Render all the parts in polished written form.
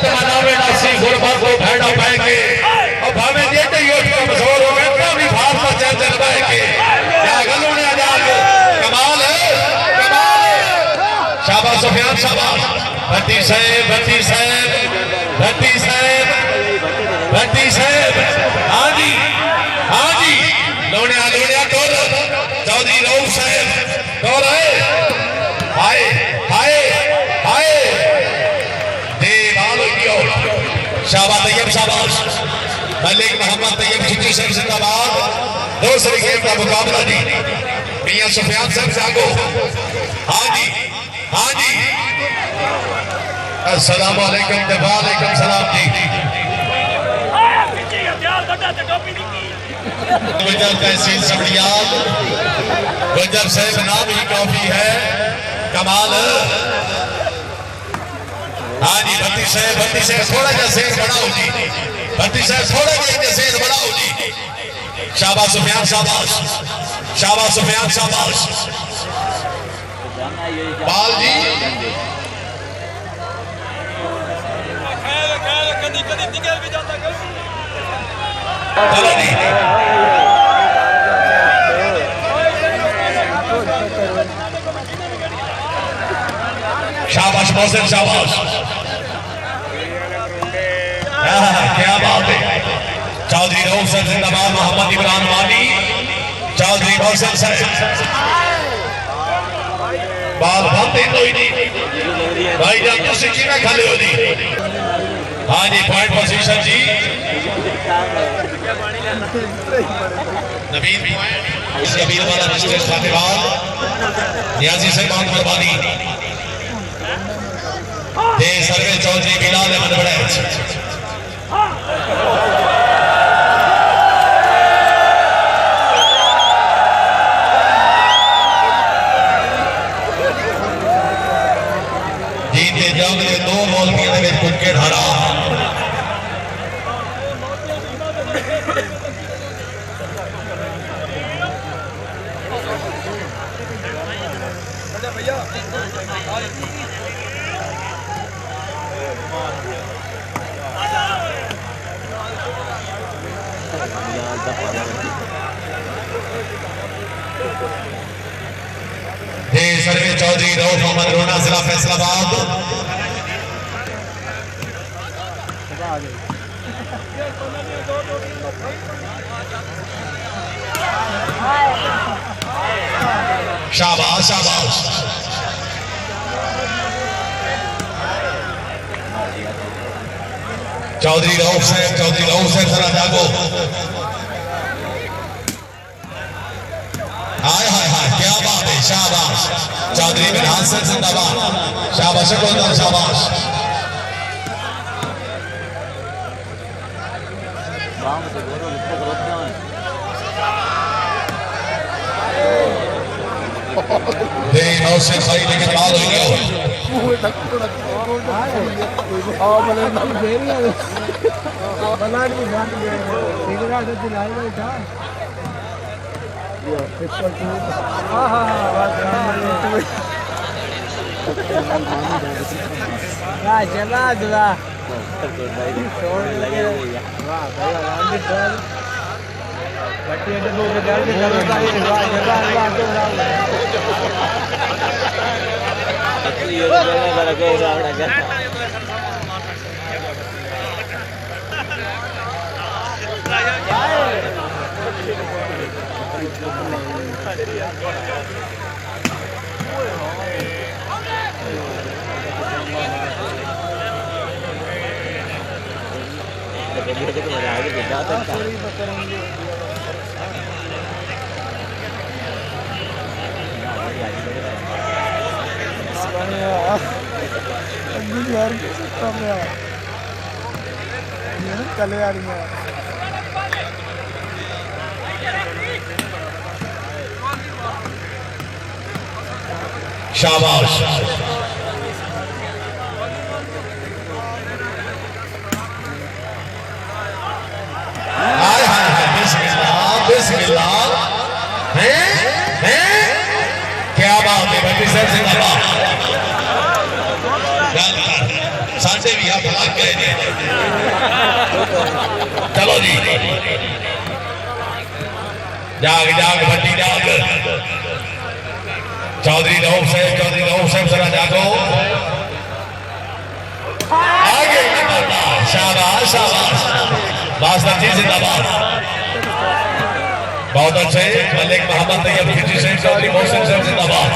जद मनावे नासी गुरबत को भेड़ा पाएंगे और भावे जेते योट का मशहूर हो गया भी भार पर चल चल पाएंगे क्या गलों ने आजाद कमाल है शाबाश सुफियान शाबाश भट्टी साहब हाँ जी लोनिया टोर चौधरी रऊफ साहब टोर हाय दे बाल दियो शाबाश तैयब शाबाश मलिक मोहम्मद तैयब चिट्ठी साहब जिंदाबाद दूसरी गेम का मुकाबला जी मियां सुफियान साहब जागो हाँ जी अस्सलाम वालेकुम वालेकुम सलाम जी गुजर तहसील सबड़ियाल गुजर साहब नाम ही काफी है कमाल हाँ जी भट्टी साहब थोड़ा सा सेठ बढ़ाओ जी भट्टी साहब थोड़ा सा सेठ बढ़ाओ जी शाबाश सुफियान शाबाश बाल जी चलो जी शाबाश मोहसिन शाबाश क्या बात है चौधरी रऊफ साहब जिंदाबाद मोहम्मद इमरान वाली चौधरी मोहसिन साहब बाल भाते कोई नहीं भाई जब तुसी की में खले हो जी हाँ जी पॉइंट पोजीशन जी नवीन इस कबीर वाला मिस्टर खातेवाल नियाजी से बहुत मेहरबानी दे सर्वे चौधरी बिलाल अहमद बड़े जीते जाओगे दो बॉल के विकेट हरा सर्वे चौधरी रऊफ मोहम्मद रोना जिला फैसलाबाद शाबाश चौधरी रऊफ साहब जरा जागो हाय क्या बात है शाबाश चौधरी बिलाल साहब जिंदाबाद शाबाश शाबाश से खाई लेकिन बाल हो गया चले आ रही है शाबाश हाय बिस्मिल्लाह हैं क्या बात है भट्टी साहब जिंदाबाद साढ़े भी हाथ लग गए ने चलो जी जाग जाग भट्टी जाग चौधरी रऊफ साहब जरा जागो आगे शाबाश शाबाश बास्तर जी जिंदाबाद बहुत अच्छे मलिक मोहम्मद तैयब खिची साहब चौधरी मोहसिन साहब जिंदाबाद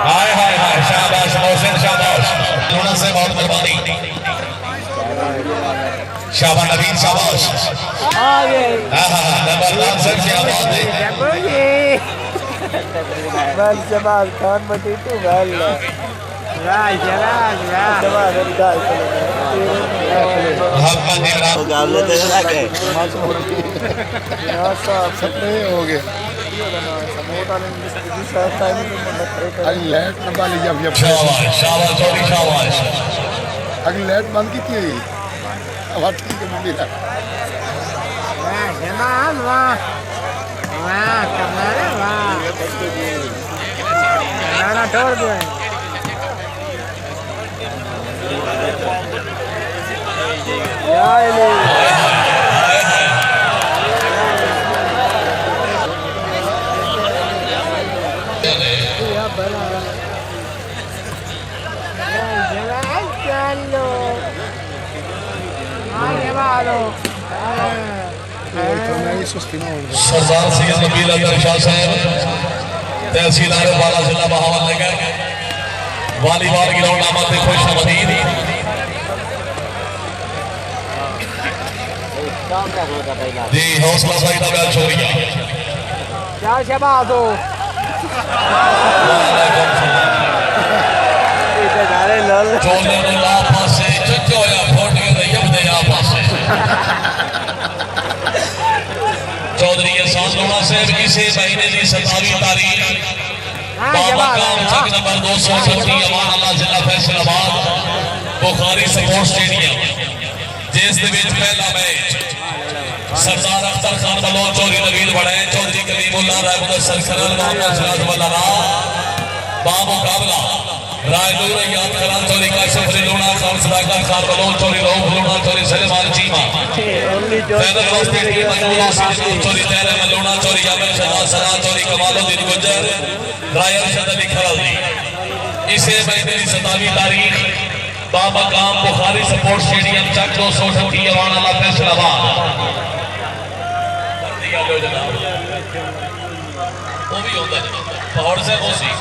हाय हाय हाय शाबाश मोहसिन शाबाश लोना से बहुत मेहरबानी शाबाश नवीन शाबाश नंबरदार साहब क्या बात है बल जमाल खान मटी तू बल राज जमाल गाय मोहम्मद इमरान मुकाबले तो लगे यार साहब सपने हो गए समोटा ने साहब टाइम में अरे लाइट न बाली जब शाबाश शाबाश चौधरी शाबाश अगली लाइट बंद की थी अब ठीक है मंडी वाह जमाल वाह वाह कमाल वाह ना छोड़ दो यार सरदार सैयद नबील अहमद शाह साहब तहसीलदार वाला जिला बहावलनगर वॉलीबॉल ग्राउंड आमद खुशआमदीद जी हौसला अफजाई का बैल छोड़िया क्या शबाद हो चोले ने ला पासे चचो या फोट के दयब दे या पासे चौधरी एहसान लोना साहब इसे महीने की 27 तारीख बाबा काम चक नंबर 236 अमान अल्लाह जिला फैसलाबाद बुखारी स्पोर्ट्स स्टेडियम जिस दे विच पहला मैच सरदार अख्तर खान बलोच चौधरी नवीन बड़े चौधरी कलीमुल्लाह राय मुदस्सर करल मोहम्मद सिराज वल्लाह बा मुकाबला रायदूर याद कराल चौधरी काशिफ अली लोना खान सदाकत खान बलोच चौधरी रऊफ लोना चौधरी सलेमान चीमा फैदल वास्ते टीम मजमूला सीधे चौधरी तैरे मलोना चौधरी यामिन शहबाज सना चौधरी कमालुद्दीन गुज्जर राय अरशद अली खरल इसे महीने की 27 तारीख बामकाम बुखारी स्पोर्ट्स स्टेडियम चक 238 अवान अल्लाह फैसलाबाद वो भी होता है पहाड़ से होसी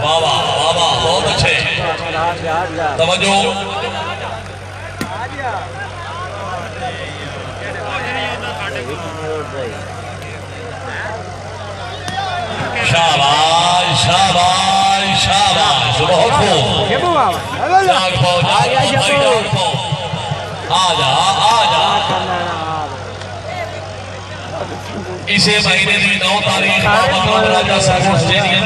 वाह वाह वाह वाह बहुत अच्छे तवज्जो शाबाश शाबाश शाबाश बहुत खूब जाग पाओ आजा आजा इसे महीने की 9 तारीख राजा स्पोर्ट्स स्टेडियम